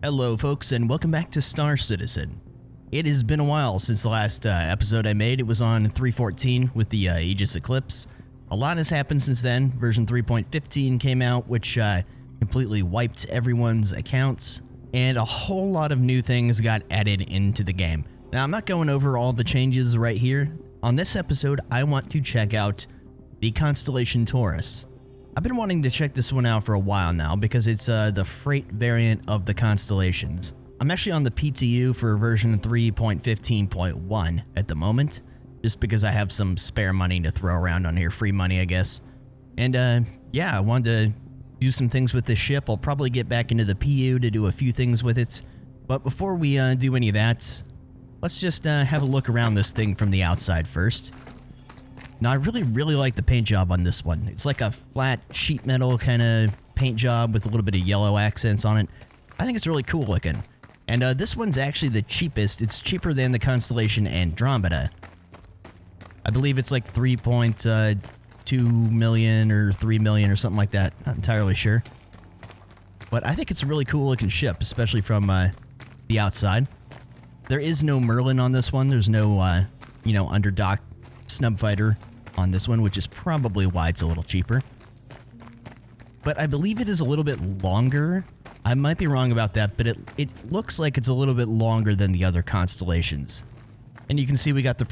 Hello folks, and welcome back to Star Citizen. It has been a while since the last episode I made. It was on 3.14 with the Aegis Eclipse. A lot has happened since then. Version 3.15 came out, which completely wiped everyone's accounts, and a whole lot of new things got added into the game. Now, I'm not going over all the changes right here. On this episode, I want to check out the Constellation Taurus. I've been wanting to check this one out for a while now because it's the freight variant of the Constellations. I'm actually on the PTU for version 3.15.1 at the moment, just because I have some spare money to throw around on here, free money I guess. And yeah, I wanted to do some things with this ship. I'll probably get back into the PU to do a few things with it. But before we do any of that, let's just have a look around this thing from the outside first. Now, I really like the paint job on this one. It's like a flat sheet metal kind of paint job with a little bit of yellow accents on it. I think it's really cool looking. And this one's actually the cheapest. It's cheaper than the Constellation Andromeda. I believe it's like 3.2 million or 3 million or something like that. Not entirely sure. But I think it's a really cool looking ship, especially from the outside. There is no Merlin on this one. There's no, you know, underdock snub fighter on this one, which is probably why it's a little cheaper. But I believe it is a little bit longer. I might be wrong about that, but it looks like it's a little bit longer than the other Constellations. And you can see we got the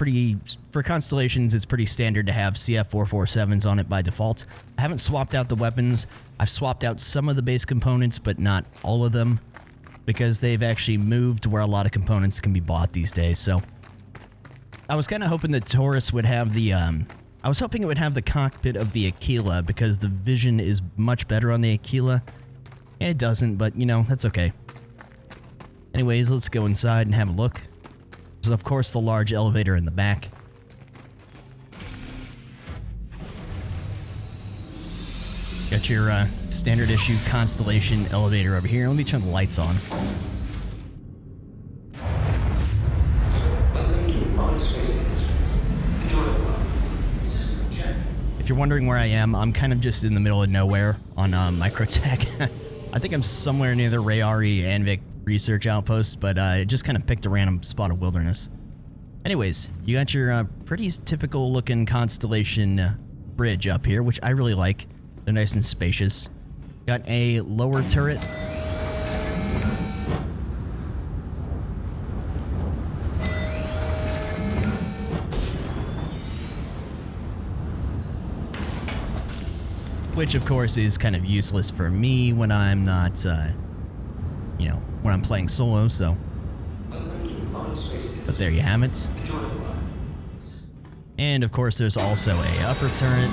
for Constellations, it's pretty standard to have CF447s on it by default. I haven't swapped out the weapons. I've swapped out some of the base components, but not all of them, because they've actually moved to where a lot of components can be bought these days. So I was kind of hoping that Taurus would have the, I was hoping it would have the cockpit of the Aquila, because the vision is much better on the Aquila. And it doesn't, but, you know, that's okay. Anyways, let's go inside and have a look. There's, of course, the large elevator in the back. Got your standard issue Constellation elevator over here. Let me turn the lights on. If you're wondering where I am, I'm kind of just in the middle of nowhere on Microtech. I think I'm somewhere near the Rayari Anvik research outpost, but I just kind of picked a random spot of wilderness. Anyways, you got your pretty typical looking Constellation bridge up here, which I really like. They're nice and spacious. Got a lower turret. Which, of course, is kind of useless for me when I'm not, you know, when I'm playing solo, so. But there you have it. And, of course, there's also a upper turret.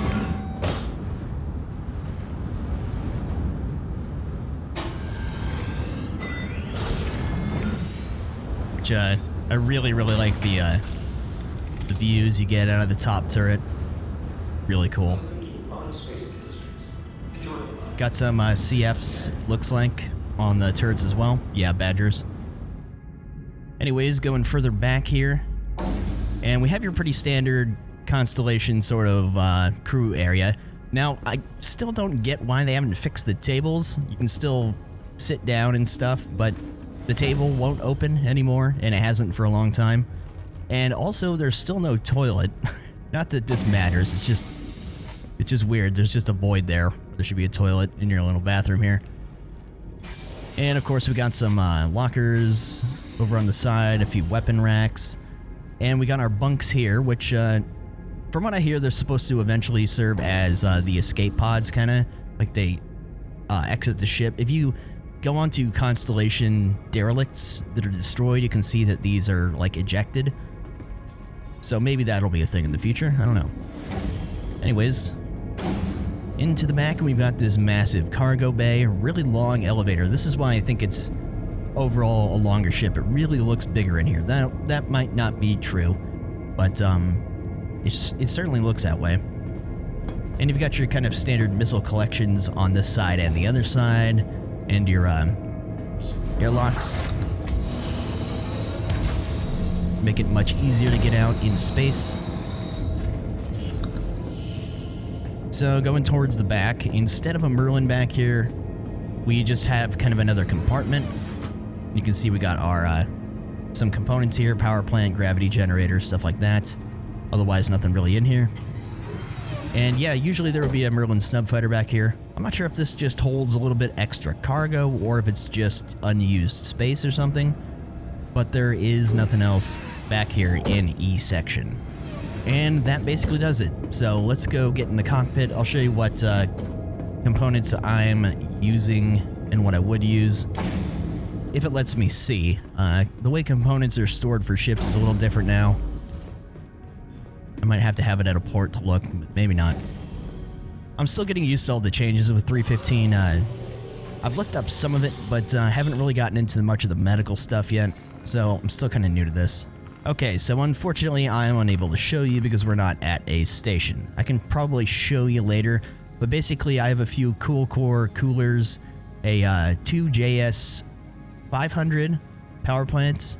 Which, I really like the views you get out of the top turret. Really cool. Got some CFs, looks like, on the turrets as well. Yeah, Badgers. Anyways, going further back here, and we have your pretty standard Constellation sort of crew area. Now, I still don't get why they haven't fixed the tables. You can still sit down and stuff, but the table won't open anymore, and it hasn't for a long time. And also, there's still no toilet. Not that this matters, it's just weird. There's just a void there. There should be a toilet in your little bathroom here. And of course we got some lockers over on the side, a few weapon racks. And we got our bunks here, which from what I hear they're supposed to eventually serve as the escape pods, kind of like they exit the ship. If you go onto Constellation derelicts that are destroyed, you can see that these are like ejected. So maybe that'll be a thing in the future. I don't know. Anyways, into the back, we've got this massive cargo bay, really long elevator. This is why I think it's overall a longer ship. It really looks bigger in here. That might not be true, but it certainly looks that way. And you've got your kind of standard missile collections on this side and the other side, and your airlocks. Make it much easier to get out in space. So going towards the back, instead of a Merlin back here, we just have kind of another compartment. You can see we got our some components here, power plant, gravity generator, stuff like that. Otherwise, nothing really in here. And yeah, usually there would be a Merlin snub fighter back here. I'm not sure if this just holds a little bit extra cargo or if it's just unused space or something. But there is nothing else back here in E section. And that basically does it. So let's go get in the cockpit. I'll show you what components I'm using and what I would use. If it lets me see. The way components are stored for ships is a little different now. I might have to have it at a port to look, but maybe not. I'm still getting used to all the changes with 315. I've looked up some of it, but haven't really gotten into much of the medical stuff yet, so I'm still kind of new to this. Okay, so unfortunately I am unable to show you because we're not at a station. I can probably show you later, but basically I have a few cool core coolers, a 2 JS 500 power plants,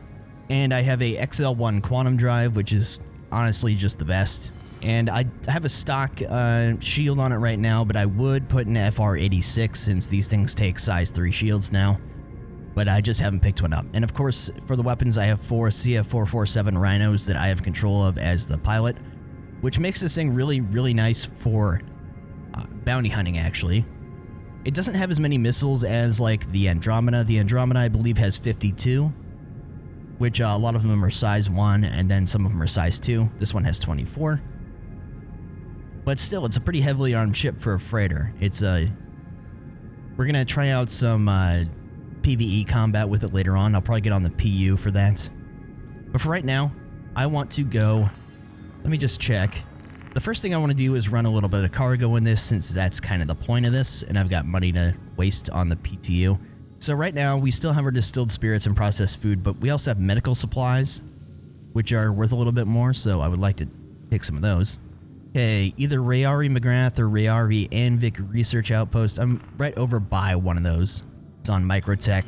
and I have a XL1 quantum drive, which is honestly just the best. And I have a stock shield on it right now, but I would put an FR86 since these things take size 3 shields now. But I just haven't picked one up. And of course, for the weapons, I have 4 CF447 Rhinos that I have control of as the pilot, which makes this thing really, really nice for bounty hunting, actually. It doesn't have as many missiles as, like, the Andromeda. The Andromeda, I believe, has 52, which a lot of them are size 1, and then some of them are size 2. This one has 24. But still, it's a pretty heavily armed ship for a freighter. It's a... We're gonna try out some PvE combat with it later on. I'll probably get on the PU for that. But for right now, I want to go... Let me just check. The first thing I want to do is run a little bit of cargo in this, since that's kind of the point of this, and I've got money to waste on the PTU. So right now, we still have our distilled spirits and processed food, but we also have medical supplies, which are worth a little bit more, so I would like to take some of those. Okay, either Rayari McGrath or Rayari Anvik Research Outpost. I'm right over by one of those. It's on Microtech,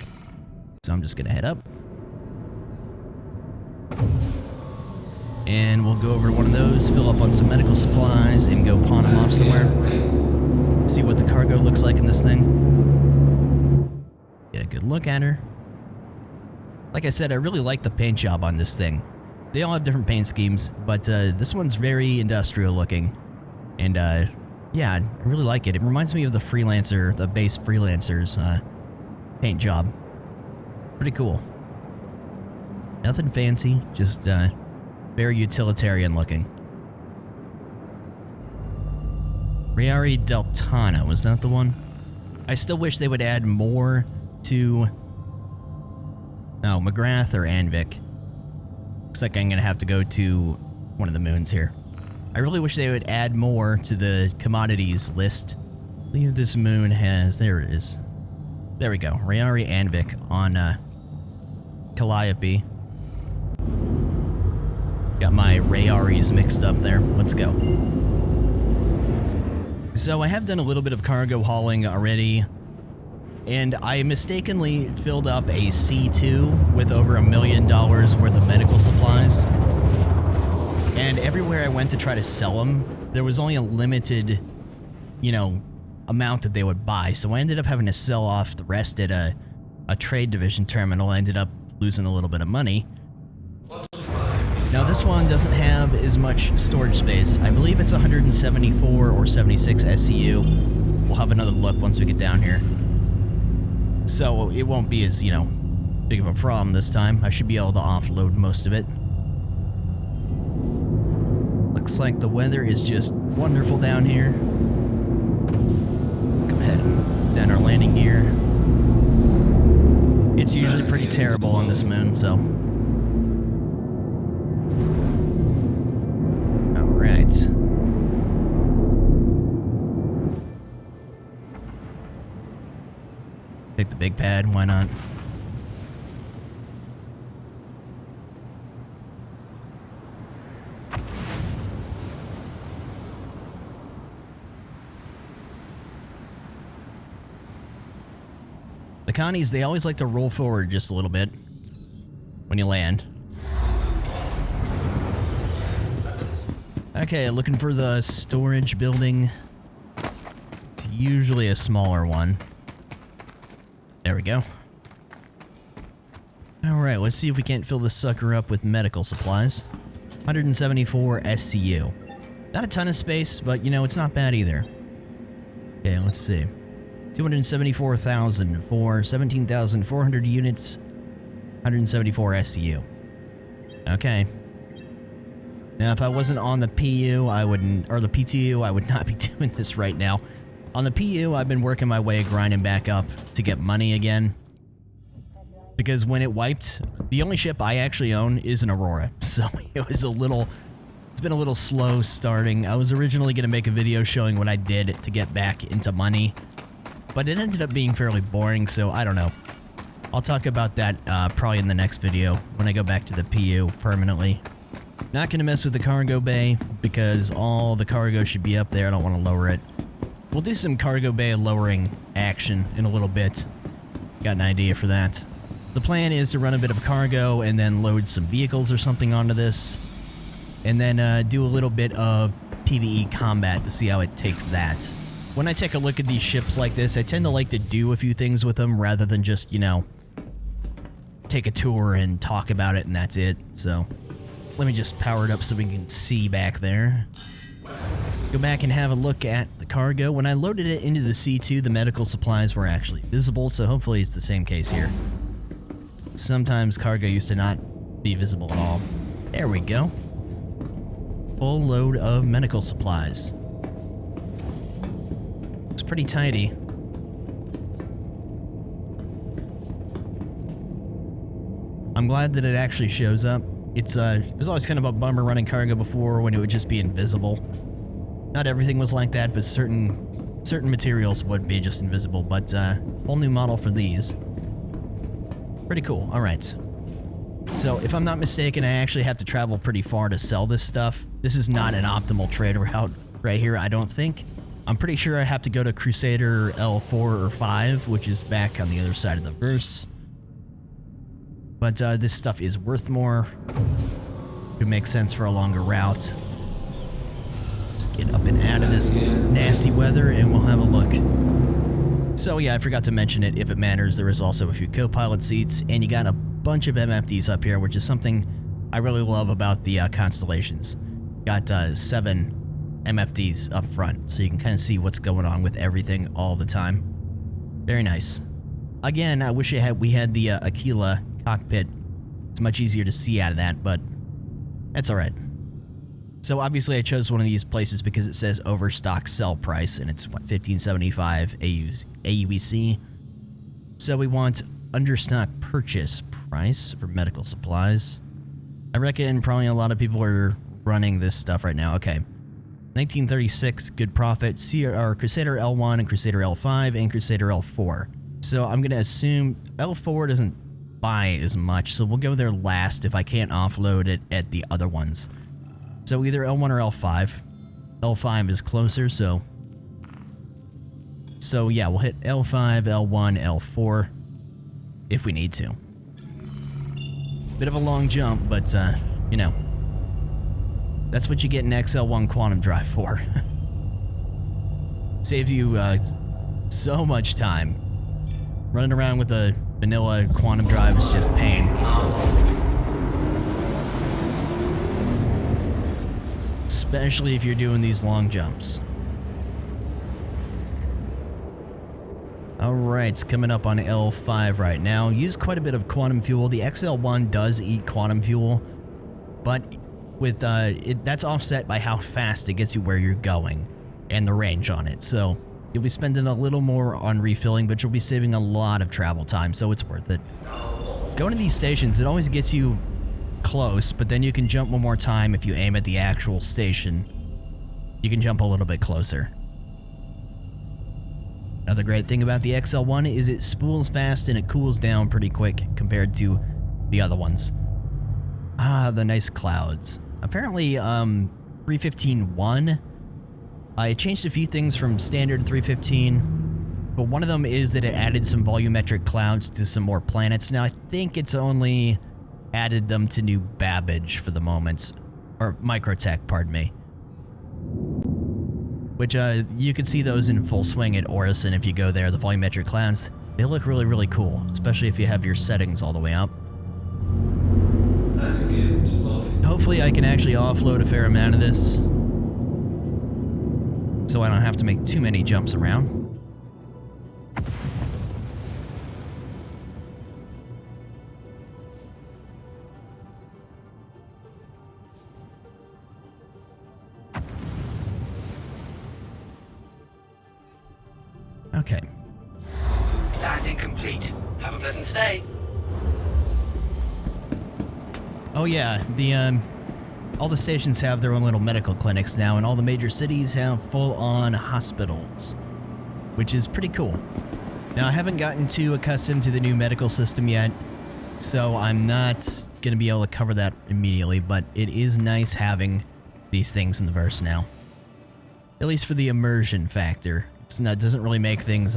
so I'm just going to head up. And we'll go over to one of those, fill up on some medical supplies, and go pawn them off somewhere. See what the cargo looks like in this thing. Get a good look at her. Like I said, I really like the paint job on this thing. They all have different paint schemes, but this one's very industrial looking. And yeah, I really like it. It reminds me of the Freelancer, the base Freelancer's paint job. Pretty cool. Nothing fancy, just very utilitarian looking. Rayari Deltana, was that the one? I still wish they would add more to... No, McGrath or Anvik. Looks like I'm going to have to go to one of the moons here. I really wish they would add more to the commodities list. I believe this moon has... There it is. There we go. Rayari Anvik on Calliope. Got my Rayaris mixed up there. Let's go. So I have done a little bit of cargo hauling already, and I mistakenly filled up a C2 with over $1 million worth of medical supplies. And everywhere I went to try to sell them, there was only a limited, you know, amount that they would buy. So I ended up having to sell off the rest at a trade division terminal. I ended up losing a little bit of money. Now this one doesn't have as much storage space. I believe it's 174 or 76 SCU. We'll have another look once we get down here. So it won't be as, you know, big of a problem this time. I should be able to offload most of it. Looks like the weather is just wonderful down here. Go ahead and down our landing gear. It's usually pretty terrible on this moon, so... Alright. Take the big pad, why not? The Connies, they always like to roll forward just a little bit when you land. Okay, looking for the storage building. It's usually a smaller one. There we go. Alright, let's see if we can't fill this sucker up with medical supplies. 174 SCU. Not a ton of space, but you know, it's not bad either. Okay, let's see. 274,000 for 17,400 units, 174 SCU. Okay. Now, if I wasn't on the PU, I wouldn't, or the PTU, I would not be doing this right now. On the PU, I've been working my way, grinding back up to get money again. Because when it wiped, the only ship I actually own is an Aurora. So it was it's been a little slow starting. I was originally going to make a video showing what I did to get back into money. But it ended up being fairly boring, so I don't know. I'll talk about that probably in the next video when I go back to the PU permanently. Not going to mess with the cargo bay because all the cargo should be up there. I don't want to lower it. We'll do some cargo bay lowering action in a little bit. Got an idea for that. The plan is to run a bit of cargo and then load some vehicles or something onto this. And then do a little bit of PvE combat to see how it takes that. When I take a look at these ships like this, I tend to like to do a few things with them rather than just, you know, take a tour and talk about it and that's it. So let me just power it up so we can see back there. Go back and have a look at the cargo. When I loaded it into the C2, the medical supplies were actually visible, so hopefully it's the same case here. Sometimes cargo used to not be visible at all. There we go. Full load of medical supplies. It's pretty tidy. I'm glad that it actually shows up. It was always kind of a bummer running cargo before when it would just be invisible. Not everything was like that, but certain materials would be just invisible. But whole new model for these. Pretty cool. All right. So if I'm not mistaken, I actually have to travel pretty far to sell this stuff. This is not an optimal trade route right here, I don't think. I'm pretty sure I have to go to Crusader L4 or 5, which is back on the other side of the verse. But this stuff is worth more. It makes sense for a longer route. Just get up and out of this nasty weather and we'll have a look. So yeah, I forgot to mention it. If it matters, there is also a few co-pilot seats, and you got a bunch of MFDs up here, which is something I really love about the Constellations. Got 7 MFDs up front, so you can kind of see what's going on with everything all the time. Very nice. Again, I wish we had the Aquila cockpit. It's much easier to see out of that, but that's all right. So obviously I chose one of these places because it says overstock sell price, and it's what, 1575 aUEC. So we want understock purchase price for medical supplies. I reckon probably a lot of people are running this stuff right now. Okay. 1936, good profit. Crusader L1 and Crusader L5 and Crusader L4. So I'm going to assume L4 doesn't buy as much, so we'll go there last if I can't offload it at the other ones. So either L1 or L5. L5 is closer, so yeah, we'll hit L5, L1, L4 if we need to. Bit of a long jump, but you know, that's what you get an XL1 quantum drive for. Saves you so much time. Running around with a vanilla quantum drive is just pain. Especially if you're doing these long jumps. Alright, it's coming up on L5 right now. Use quite a bit of quantum fuel. The XL1 does eat quantum fuel, but with that's offset by how fast it gets you where you're going and the range on it. So you'll be spending a little more on refilling, but you'll be saving a lot of travel time, so it's worth it. Going to these stations, it always gets you close, but then you can jump one more time if you aim at the actual station. You can jump a little bit closer. Another great thing about the XL1 is it spools fast and it cools down pretty quick compared to the other ones. Ah, the nice clouds. Apparently, 315.1, it changed a few things from standard 315, but one of them is that it added some volumetric clouds to some more planets. Now, I think it's only added them to New Babbage for the moment, or Microtech, pardon me. Which, you could see those in full swing at Orison if you go there, the volumetric clouds. They look really, really cool, especially if you have your settings all the way up. hopefully I can actually offload a fair amount of this, so I don't have to make too many jumps around. Okay. Landing complete. Have a pleasant stay. Oh yeah, all the stations have their own little medical clinics now, and all the major cities have full-on hospitals, which is pretty cool. Now, I haven't gotten too accustomed to the new medical system yet, so I'm not going to be able to cover that immediately, but it is nice having these things in the verse now. At least for the immersion factor. It doesn't really make things,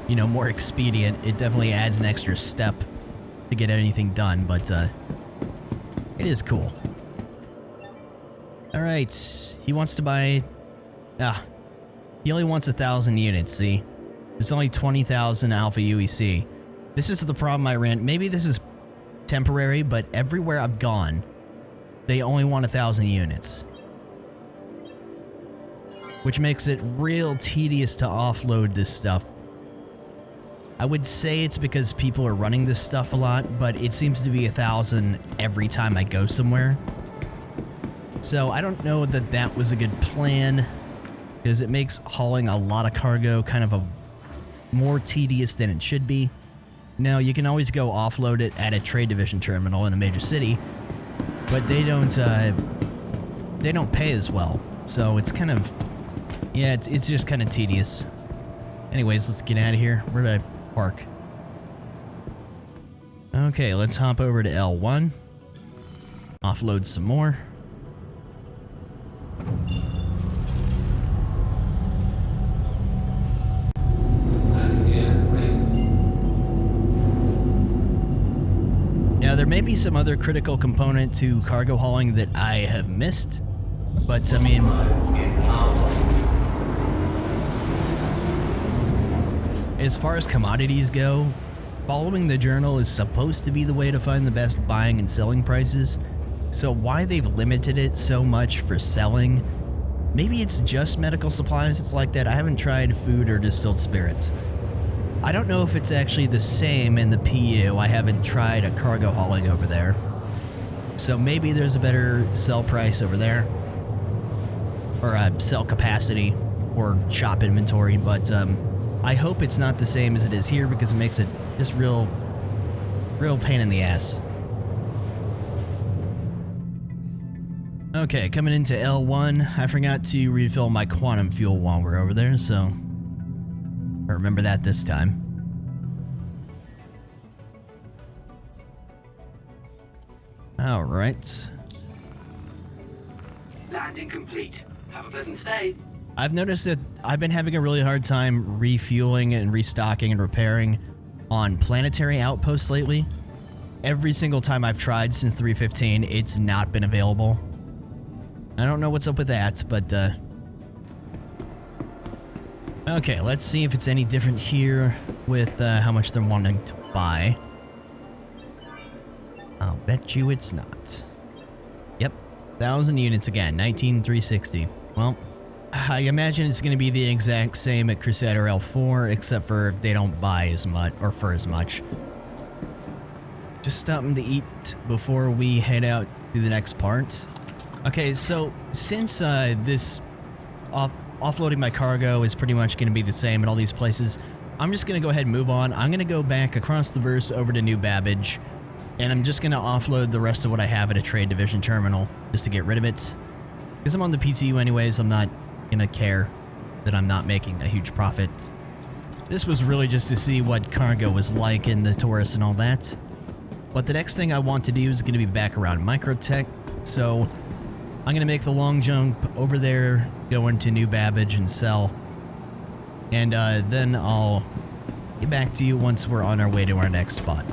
more expedient. It definitely adds an extra step to get anything done, but it is cool. Alright, he wants to buy... he only wants 1,000 units, see? There's only 20,000 alpha UEC. This is the problem I ran. Maybe this is temporary, but everywhere I've gone, they only want 1,000 units. Which makes it real tedious to offload this stuff. I would say it's because people are running this stuff a lot, but it seems to be 1,000 every time I go somewhere. So I don't know that that was a good plan, because it makes hauling a lot of cargo kind of more tedious than it should be. Now, you can always go offload it at a trade division terminal in a major city, but they don't pay as well. So it's kind of, yeah, it's just kind of tedious. Anyways, let's get out of here. Where did I park? Okay, let's hop over to L1. Offload some more. Now, there may be some other critical component to cargo hauling that I have missed, but I mean... As far as commodities go, following the journal is supposed to be the way to find the best buying and selling prices, so why they've limited it so much for selling, maybe it's just medical supplies it's like that. I haven't tried food or distilled spirits. I don't know if it's actually the same in the PU. I haven't tried a cargo hauling over there. So maybe there's a better sell price over there, or a sell capacity, or shop inventory, but I hope it's not the same as it is here, because it makes it just real pain in the ass. Okay, coming into L1, I forgot to refill my quantum fuel while we're over there, so I remember that this time. Alright. Landing complete. Have a pleasant stay. I've noticed that I've been having a really hard time refueling and restocking and repairing on planetary outposts lately. Every single time I've tried since 3.15, it's not been available. I don't know what's up with that, but okay, let's see if it's any different here with how much they're wanting to buy. I'll bet you it's not. Yep, 1,000 units again, 19,360. Well, I imagine it's going to be the exact same at Crusader L4, except for they don't buy as much, or for as much. Just stopping to eat before we head out to the next part. Okay, so since this offloading my cargo is pretty much going to be the same at all these places, I'm just going to go ahead and move on. I'm going to go back across the verse over to New Babbage, and I'm just going to offload the rest of what I have at a trade division terminal just to get rid of it. Because I'm on the PTU anyways, I'm not going to care that I'm not making a huge profit. This was really just to see what cargo was like in the Taurus and all that. But the next thing I want to do is going to be back around Microtech, so I'm going to make the long jump over there, go into New Babbage and sell. And then I'll get back to you once we're on our way to our next spot.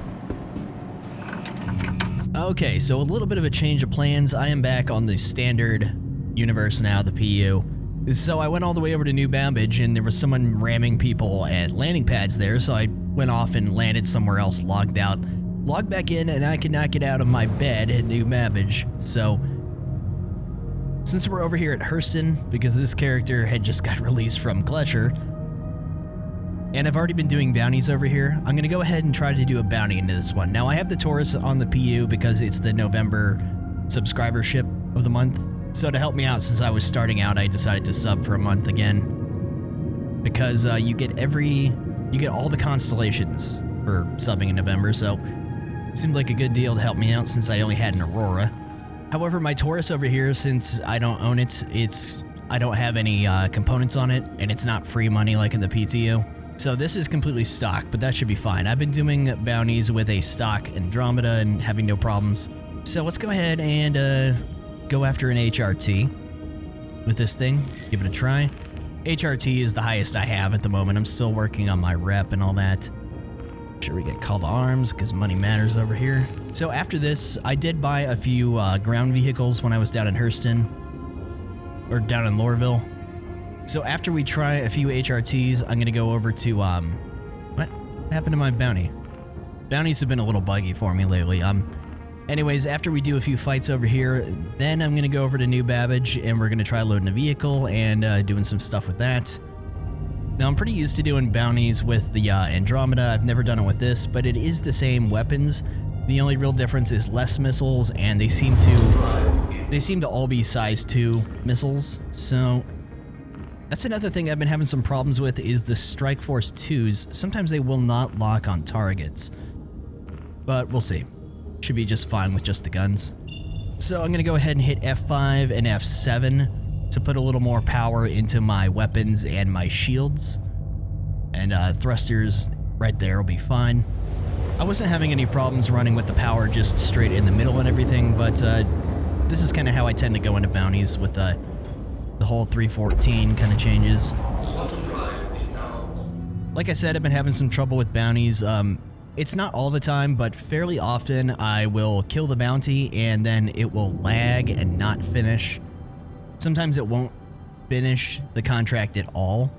Okay, so a little bit of a change of plans. I am back on the standard universe now, the PU. So I went all the way over to New Babbage, and there was someone ramming people at landing pads there, so I went off and landed somewhere else, logged out, log back in and I cannot get out of my bed at New Babbage. So, since we're over here at Hurston, because this character had just got released from Gletscher, and I've already been doing bounties over here, I'm going to go ahead and try to do a bounty into this one. Now, I have the Taurus on the PU because it's the November subscribership of the month. So to help me out, since I was starting out, I decided to sub for a month again. Because you get all the constellations for subbing in November, so it seemed like a good deal to help me out since I only had an Aurora. However, my Taurus over here, since I don't own it, I don't have any components on it, and it's not free money like in the PTU. So this is completely stock, but that should be fine. I've been doing bounties with a stock Andromeda and having no problems. So let's go ahead and go after an HRT with this thing. Give it a try. HRT is the highest I have at the moment. I'm still working on my rep and all that. Make sure we get call to arms because money matters over here. So after this, I did buy a few ground vehicles when I was down in Hurston, or down in Lorville. So after we try a few HRTs, I'm going to go over to, what happened to my bounty? Bounties have been a little buggy for me lately. Anyways, after we do a few fights over here, then I'm going to go over to New Babbage, and we're going to try loading a vehicle and doing some stuff with that. Now, I'm pretty used to doing bounties with the Andromeda. I've never done it with this, but it is the same weapons. The only real difference is less missiles, and they seem to all be size 2 missiles, so that's another thing I've been having some problems with is the Strike Force 2s. Sometimes they will not lock on targets, but we'll see. Should be just fine with just the guns. So I'm going to go ahead and hit F5 and F7 to put a little more power into my weapons and my shields. And thrusters right there will be fine. I wasn't having any problems running with the power just straight in the middle and everything, but this is kind of how I tend to go into bounties with the whole 314 kind of changes. Like I said, I've been having some trouble with bounties. It's not all the time, but fairly often I will kill the bounty and then it will lag and not finish. Sometimes it won't finish the contract at all.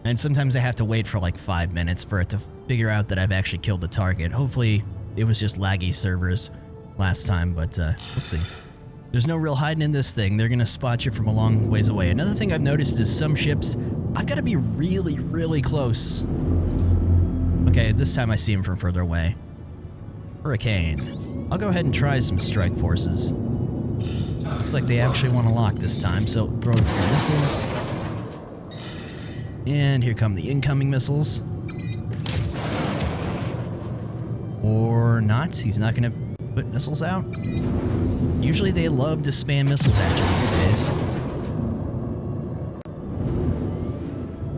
And sometimes I have to wait for like 5 minutes for it to figure out that I've actually killed the target. Hopefully it was just laggy servers last time, but we'll see. There's no real hiding in this thing. They're going to spot you from a long ways away. Another thing I've noticed is some ships, I've got to be really, really close. Okay, this time I see him from further away. Hurricane. I'll go ahead and try some strike forces. Looks like they actually want to lock this time, so throw a few missiles. And here come the incoming missiles. Or not. He's not going to put missiles out. Usually they love to spam missiles at you these days.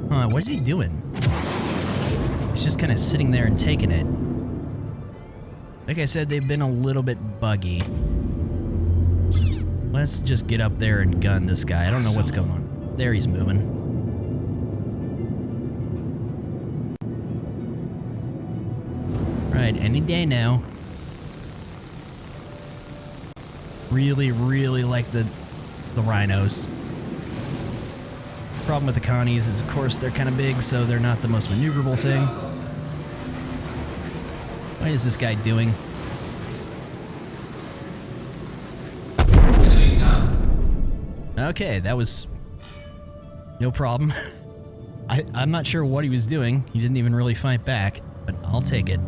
Huh, what is he doing? He's just kind of sitting there and taking it. Like I said, they've been a little bit buggy. Let's just get up there and gun this guy. I don't know what's going on. There he's moving. Right, any day now. Really, really like the rhinos. Problem with the Connies is, of course, they're kind of big, so they're not the most maneuverable thing. What is this guy doing? Okay, that was no problem. I'm not sure what he was doing. He didn't even really fight back, but I'll take it.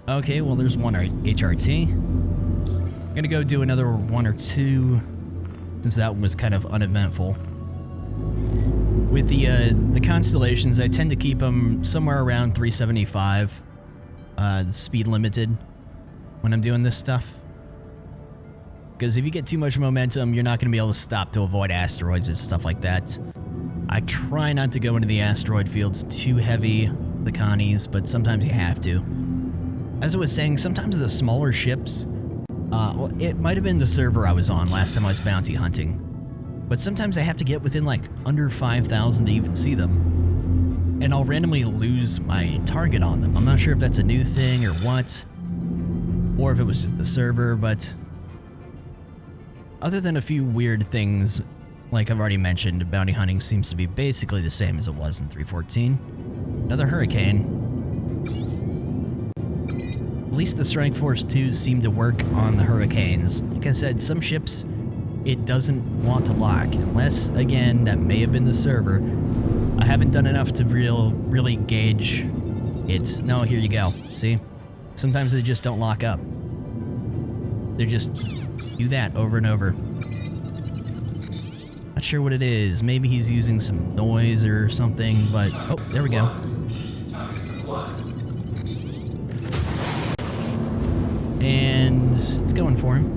Okay, well, there's one HRT. I'm gonna go do another one or two, since that one was kind of uneventful. With the constellations, I tend to keep them somewhere around 375, speed limited, when I'm doing this stuff. Because if you get too much momentum, you're not going to be able to stop to avoid asteroids and stuff like that. I try not to go into the asteroid fields too heavy, the Connies, but sometimes you have to. As I was saying, sometimes the smaller ships, well, it might have been the server I was on last time I was bounty hunting, but sometimes I have to get within like under 5,000 to even see them, and I'll randomly lose my target on them. I'm not sure if that's a new thing or what, or if it was just the server, but other than a few weird things, like I've already mentioned, bounty hunting seems to be basically the same as it was in 314. Another hurricane. least the Strike Force 2s seem to work on the Hurricanes. Like I said, some ships it doesn't want to lock, unless, again, that may have been the server. I haven't done enough to really gauge it. No, here you go. See? Sometimes they just don't lock up. They just do that over and over. Not sure what it is. Maybe he's using some noise or something, but... Oh, there we go. And it's going for him.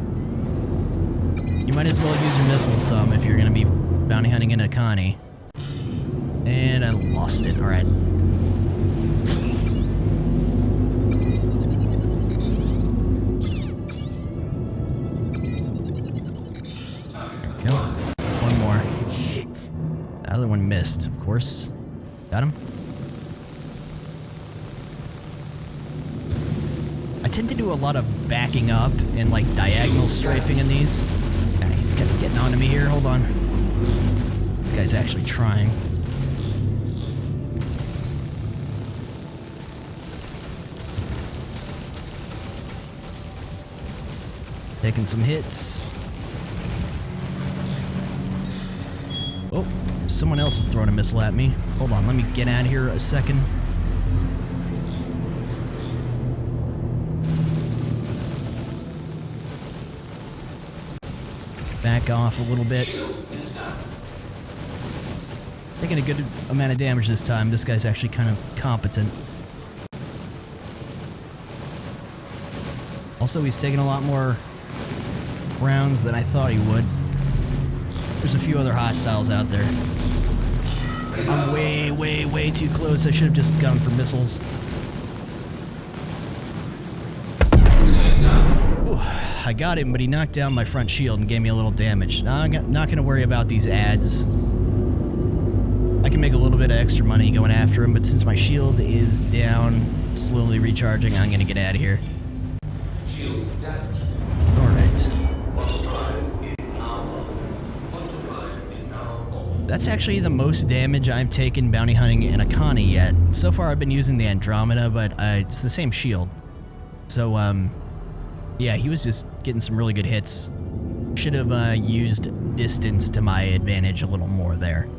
You might as well use your missiles some if you're going to be bounty hunting in a Connie. And I lost it. Alright. There we go. One more. The other one missed, of course. Got him. I tend to do a lot of backing up and like diagonal strafing in these. He's kind of getting onto me here. Hold on. This guy's actually trying. Taking some hits. Oh, someone else is throwing a missile at me. Hold on, let me get out of here a second. Back off a little bit. Taking a good amount of damage this time. This guy's actually kind of competent. Also, he's taking a lot more rounds than I thought he would. There's a few other hostiles out there. I'm way too close. I should have just gone for missiles. I got him, but he knocked down my front shield and gave me a little damage. Now, I'm not going to worry about these ads. I can make a little bit of extra money going after him, but since my shield is down, slowly recharging, I'm going to get out of here. Alright. That's actually the most damage I've taken bounty hunting in a Connie yet. So far I've been using the Andromeda, but it's the same shield. So, yeah, he was just getting some really good hits. Should have used distance to my advantage a little more there.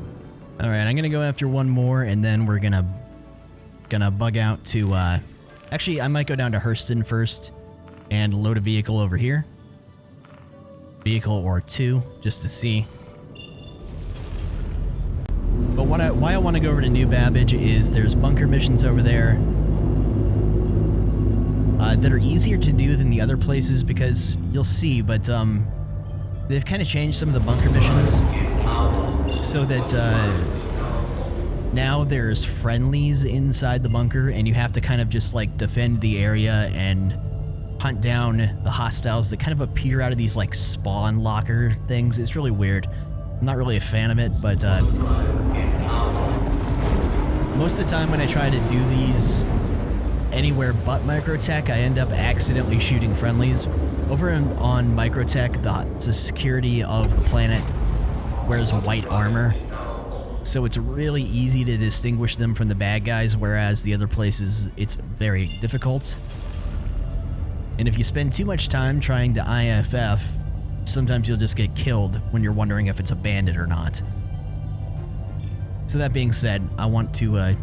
Alright, I'm gonna go after one more, and then we're gonna bug out to, actually, I might go down to Hurston first and load a vehicle over here. Vehicle or two, just to see. But why I want to go over to New Babbage is there's bunker missions over there that are easier to do than the other places, because you'll see, but they've kind of changed some of the bunker missions so that now there's friendlies inside the bunker, and you have to kind of just like defend the area and hunt down the hostiles that kind of appear out of these like spawn locker things. It's really weird. I'm not really a fan of it, but most of the time when I try to do these anywhere but Microtech, I end up accidentally shooting friendlies. Over on Microtech, the security of the planet wears white armor, so it's really easy to distinguish them from the bad guys, whereas the other places, it's very difficult. And if you spend too much time trying to IFF, sometimes you'll just get killed when you're wondering if it's a bandit or not. So that being said, I want to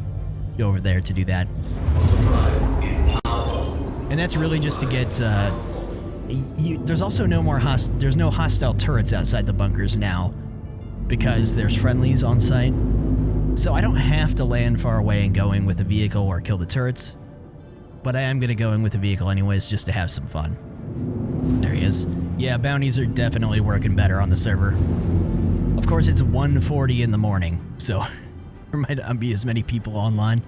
go over there to do that. And that's really just to get... there's also no more there's no hostile turrets outside the bunkers now, because there's friendlies on site. So I don't have to land far away and go in with a vehicle or kill the turrets. But I am going to go in with a vehicle anyways, just to have some fun. There he is. Yeah, bounties are definitely working better on the server. Of course, it's 1:40 in the morning, so there might not be as many people online.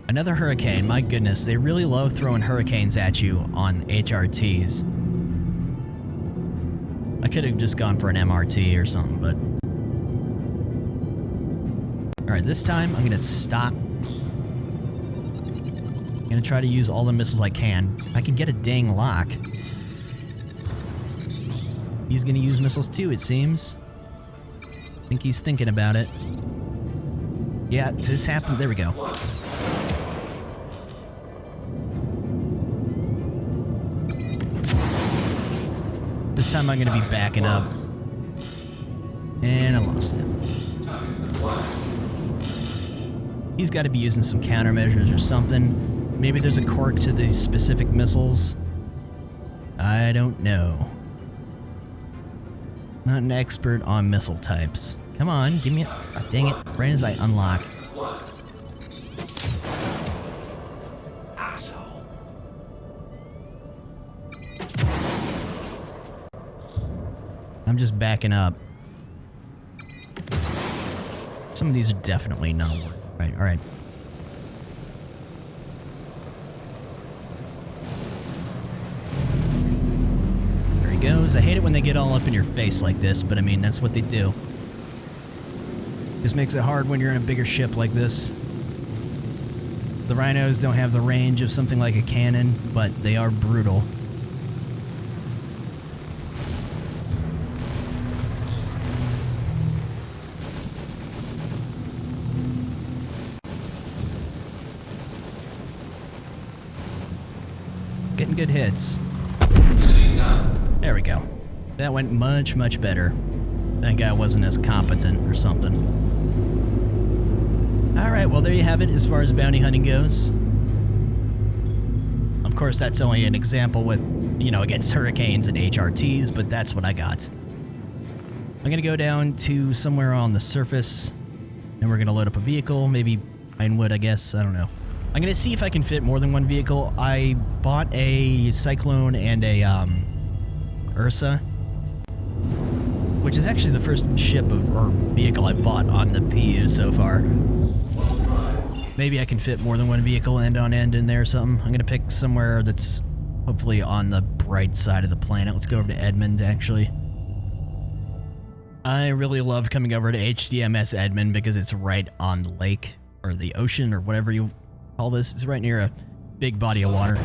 Another Hurricane. My goodness, they really love throwing Hurricanes at you on HRTs. I could have just gone for an MRT or something, but... Alright, this time I'm going to stop. I'm going to try to use all the missiles I can. I can get a dang lock. He's going to use missiles too, it seems. I think he's thinking about it. Yeah, this happened. There we go. This time I'm going to be backing up. And I lost him. He's got to be using some countermeasures or something. Maybe there's a quirk to these specific missiles. I don't know. Not an expert on missile types. Come on, give me it. Oh, dang it. Right as I unlock. Asshole. I'm just backing up. Some of these are definitely not working. Right, alright. There he goes. I hate it when they get all up in your face like this, but I mean, that's what they do. This makes it hard when you're in a bigger ship like this. The rhinos don't have the range of something like a cannon, but they are brutal. Getting good hits. There we go. That went much, much better. That guy wasn't as competent or something. Alright, well there you have it as far as bounty hunting goes. Of course, that's only an example with, you know, against hurricanes and HRTs, but that's what I got. I'm gonna go down to somewhere on the surface, and we're gonna load up a vehicle, maybe Pinewood, I guess, I don't know. I'm gonna see if I can fit more than one vehicle. I bought a Cyclone and a Ursa, which is actually the first ship or vehicle I bought on the PU so far. Maybe I can fit more than one vehicle end on end in there or something. I'm gonna pick somewhere that's hopefully on the bright side of the planet. Let's go over to Edmond, actually. I really love coming over to HDMS Edmond because it's right on the lake, or the ocean, or whatever you call this. It's right near a big body of water.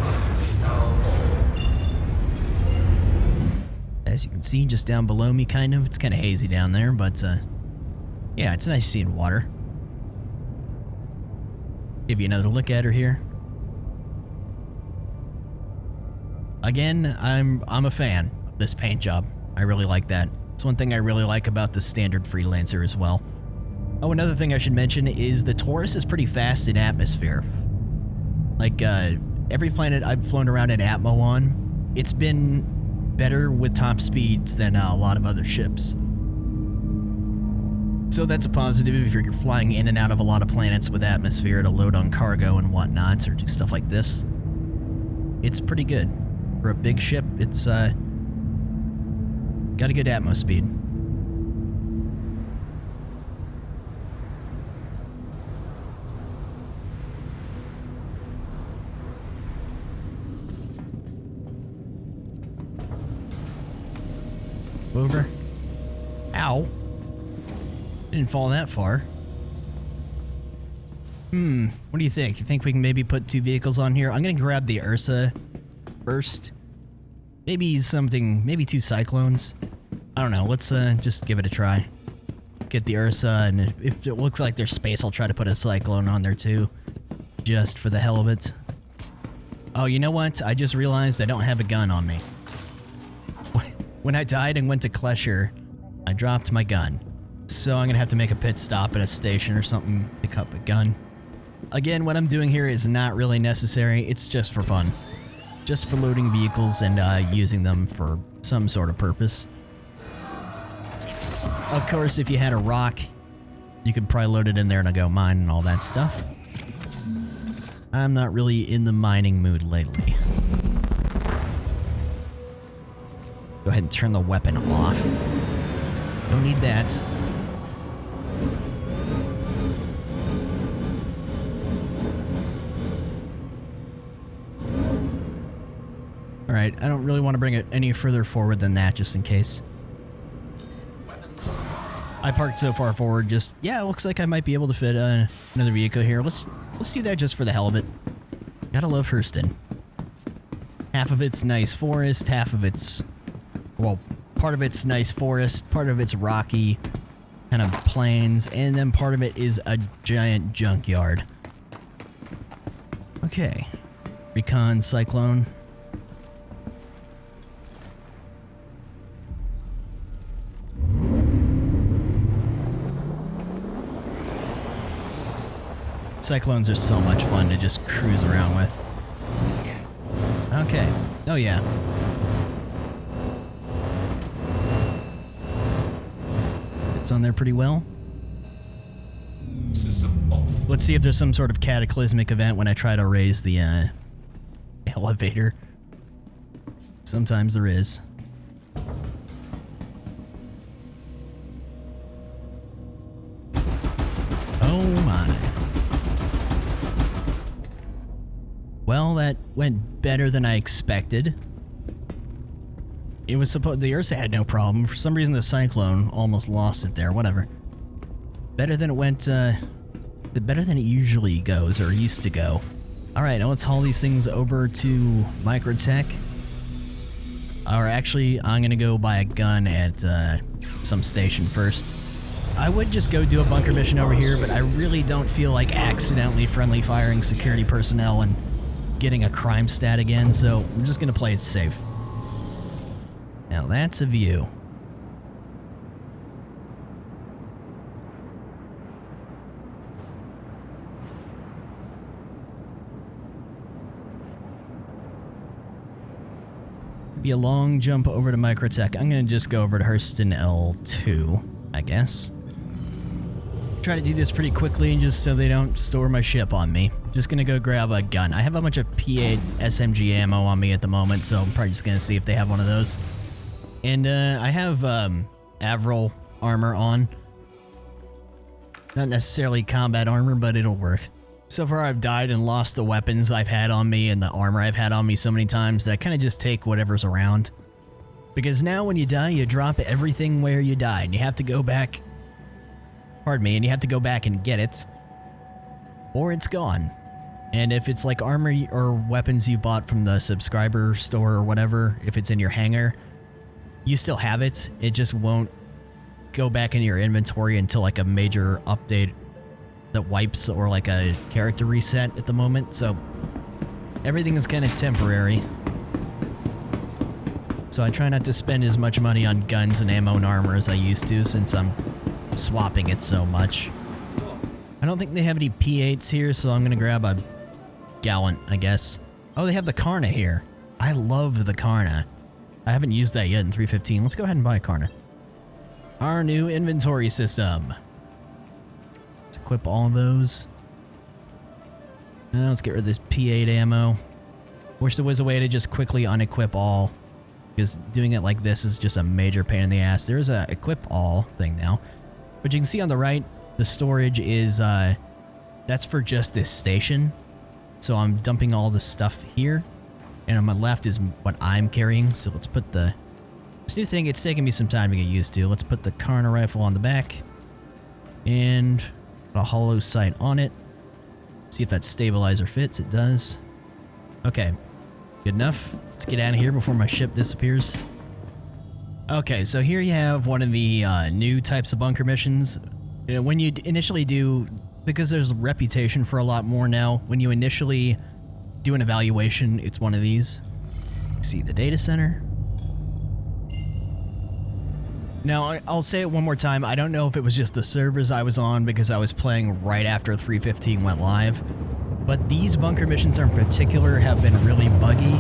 As you can see, just down below me, kind of. It's kind of hazy down there, but yeah, it's nice seeing water. Give you another look at her here. Again, I'm a fan of this paint job. I really like that. It's one thing I really like about the standard Freelancer as well. Oh, another thing I should mention is the Taurus is pretty fast in atmosphere. Like, every planet I've flown around in Atmo on, it's been better with top speeds than a lot of other ships. So that's a positive if you're flying in and out of a lot of planets with atmosphere to load on cargo and whatnot, or do stuff like this. It's pretty good. For a big ship, it's got a good Atmo speed. Over. Ow. Didn't fall that far. What do you think? You think we can maybe put two vehicles on here? I'm gonna grab the Ursa first. Maybe maybe two Cyclones. I don't know. Let's just give it a try. Get the Ursa, and if it looks like there's space, I'll try to put a Cyclone on there too. Just for the hell of it. Oh, you know what? I just realized I don't have a gun on me. When I died and went to Klesher, I dropped my gun. So I'm gonna have to make a pit stop at a station or something, pick up a gun. Again, what I'm doing here is not really necessary, it's just for fun. Just for loading vehicles and using them for some sort of purpose. Of course, if you had a rock, you could probably load it in there and go mine and all that stuff. I'm not really in the mining mood lately. Go ahead and turn the weapon off. Don't need that. Alright, I don't really want to bring it any further forward than that, just in case. I parked so far forward, just, yeah, it looks like I might be able to fit another vehicle here. Let's do that just for the hell of it. Gotta love Hurston. Half of it's nice forest, half of it's... well, part of it's nice forest, part of it's rocky, kind of plains, and then part of it is a giant junkyard. Okay. Recon Cyclone. Cyclones are so much fun to just cruise around with. Okay. Oh, yeah. It's on there pretty well. Let's see if there's some sort of cataclysmic event when I try to raise the elevator. Sometimes there is. Oh my. Well, that went better than I expected. It was supposed the Ursa had no problem. For some reason the Cyclone almost lost it there. Whatever. Better than it went better than it usually goes or used to go. Alright, now let's haul these things over to Microtech. Or actually, I'm gonna go buy a gun at some station first. I would just go do a bunker mission over here, but I really don't feel like accidentally friendly firing security personnel and getting a crime stat again, so I'm just gonna play it safe. Now that's a view. Be a long jump over to Microtech. I'm gonna just go over to Hurston L2, I guess. Try to do this pretty quickly just so they don't store my ship on me. Just gonna go grab a gun. I have a bunch of P8 SMG ammo on me at the moment, so I'm probably just gonna see if they have one of those. And I have Avril armor on. Not necessarily combat armor, but it'll work. So far I've died and lost the weapons I've had on me and the armor I've had on me so many times that I kind of just take whatever's around. Because now when you die, you drop everything where you died, and you have to go back, pardon me, and you have to go back and get it, or it's gone. And if it's like armor or weapons you bought from the subscriber store or whatever, if it's in your hangar, you still have it. It just won't go back into your inventory until like a major update that wipes or like a character reset at the moment. So everything is kind of temporary. So I try not to spend as much money on guns and ammo and armor as I used to since I'm swapping it so much. I don't think they have any P8s here, so I'm gonna grab a Gallant, I guess. Oh, they have the Karna here. I love the Karna. I haven't used that yet in 315. Let's go ahead and buy a Karna. Our new inventory system. Let's equip all of those. Now let's get rid of this P8 ammo. Wish there was a way to just quickly unequip all, because doing it like this is just a major pain in the ass. There is a equip all thing now, but you can see on the right, the storage is, that's for just this station. So I'm dumping all the stuff here, and on my left is what I'm carrying. So let's put this new thing, it's taking me some time to get used to. Let's put the Karna rifle on the back, and put a hollow sight on it. See if that stabilizer fits. It does. Okay, good enough. Let's get out of here before my ship disappears. Okay, so here you have one of the new types of bunker missions. When you initially do, because there's reputation for a lot more now, when you initially do an evaluation, it's one of these. See the data center. Now, I'll say it one more time. I don't know if it was just the servers I was on because I was playing right after 315 went live, but these bunker missions in particular have been really buggy.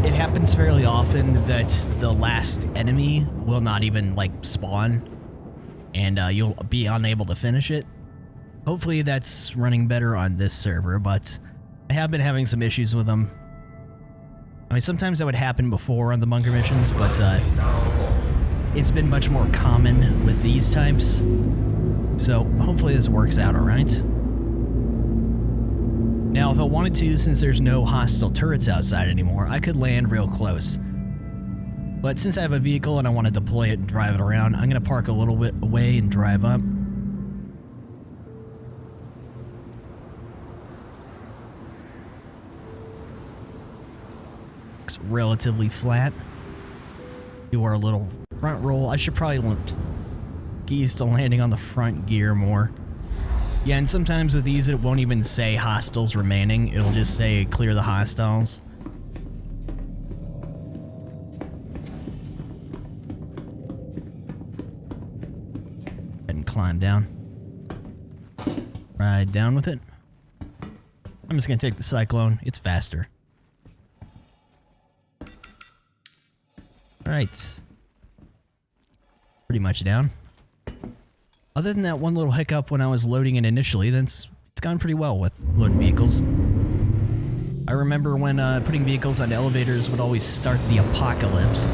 It happens fairly often that the last enemy will not even, like, spawn, and you'll be unable to finish it. Hopefully that's running better on this server, but I have been having some issues with them. I mean, sometimes that would happen before on the bunker missions, but it's been much more common with these types. So hopefully this works out all right. Now, if I wanted to, since there's no hostile turrets outside anymore, I could land real close. But since I have a vehicle and I want to deploy it and drive it around, I'm going to park a little bit away and drive up. Looks relatively flat. Do our little front roll. I should probably get used to landing on the front gear more. Yeah, and sometimes with these it won't even say hostiles remaining. It'll just say clear the hostiles. And climb down. Right, down with it. I'm just gonna take the Cyclone. It's faster. Alright. Pretty much down. Other than that one little hiccup when I was loading it initially, then it's gone pretty well with loading vehicles. I remember when putting vehicles on elevators would always start the apocalypse.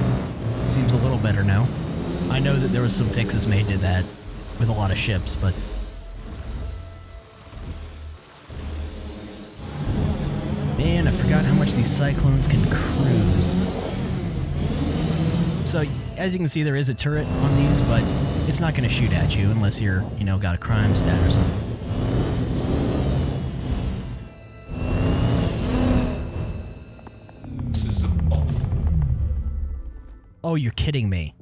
Seems a little better now. I know that there was some fixes made to that with a lot of ships, but... Man, I forgot how much these Cyclones can cruise. So, as you can see, there is a turret on these, but it's not going to shoot at you unless you're, you know, got a crime stat or something. System off. Oh, you're kidding me.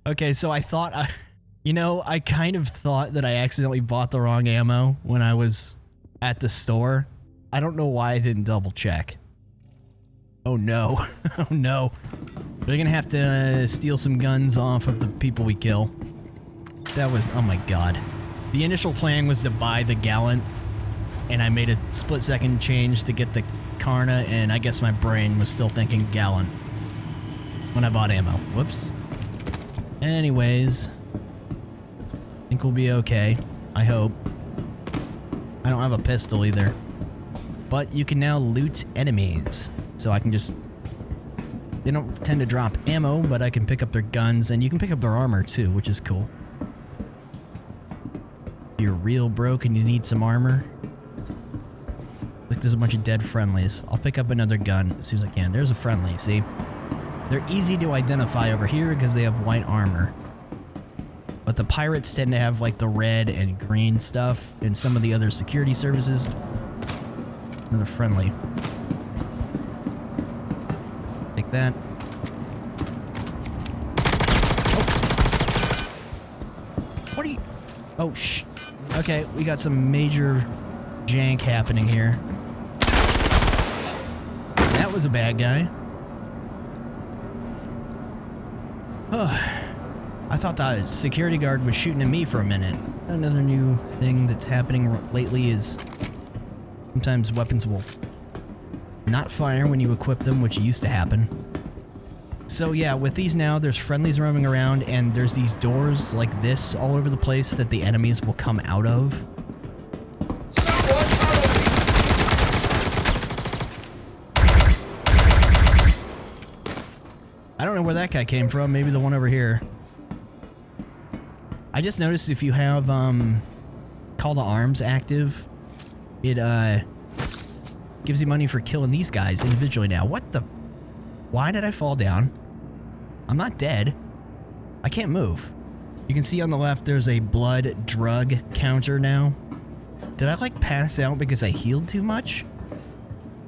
Okay, so I thought, I kind of thought that I accidentally bought the wrong ammo when I was at the store. I don't know why I didn't double check. Oh no. Oh no. We're gonna have to steal some guns off of the people we kill. That was, oh my god. The initial plan was to buy the Gallant, and I made a split-second change to get the Karna, and I guess my brain was still thinking Gallant when I bought ammo. Whoops. Anyways, I think we'll be okay. I hope. I don't have a pistol either. But you can now loot enemies. So I can just... They don't tend to drop ammo, but I can pick up their guns, and you can pick up their armor too, which is cool. If you're real broke and you need some armor. Look, there's a bunch of dead friendlies. I'll pick up another gun as soon as I can. There's a friendly, see? They're easy to identify over here because they have white armor. But the pirates tend to have like the red and green stuff, and some of the other security services. Another friendly. Take that. Oh. What are you... Oh, shh. Okay, we got some major jank happening here. That was a bad guy. I thought the security guard was shooting at me for a minute. Another new thing that's happening lately is sometimes weapons will not fire when you equip them, which used to happen. So yeah, with these now, there's friendlies roaming around, and there's these doors like this all over the place that the enemies will come out of. I don't know where that guy came from. Maybe the one over here. I just noticed if you have call to arms active, it gives you money for killing these guys individually now. What the? Why did I fall down? I'm not dead. I can't move. You can see on the left there's a blood drug counter now. Did I like pass out because I healed too much?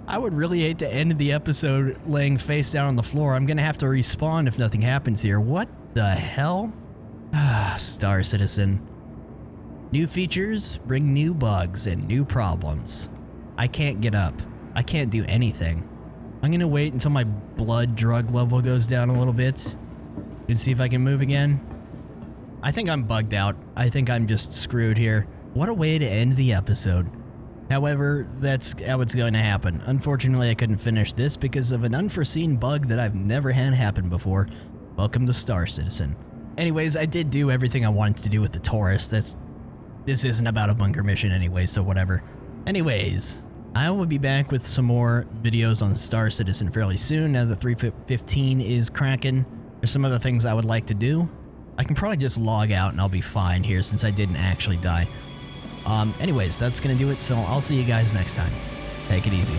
I would really hate to end the episode laying face down on the floor. I'm gonna have to respawn if nothing happens here. What the hell? Star Citizen. New features bring new bugs and new problems. I can't get up. I can't do anything. I'm gonna wait until my blood drug level goes down a little bit and see if I can move again. I think I'm bugged out. I think I'm just screwed here. What a way to end the episode. However, that's how it's going to happen. Unfortunately, I couldn't finish this because of an unforeseen bug that I've never had happen before. Welcome to Star Citizen. Anyways, I did do everything I wanted to do with the Taurus. This isn't about a bunker mission anyway, so whatever. Anyways, I will be back with some more videos on Star Citizen fairly soon. Now the 3.15 is cracking. There's some other things I would like to do. I can probably just log out and I'll be fine here since I didn't actually die. Anyways, that's gonna do it, so I'll see you guys next time. Take it easy.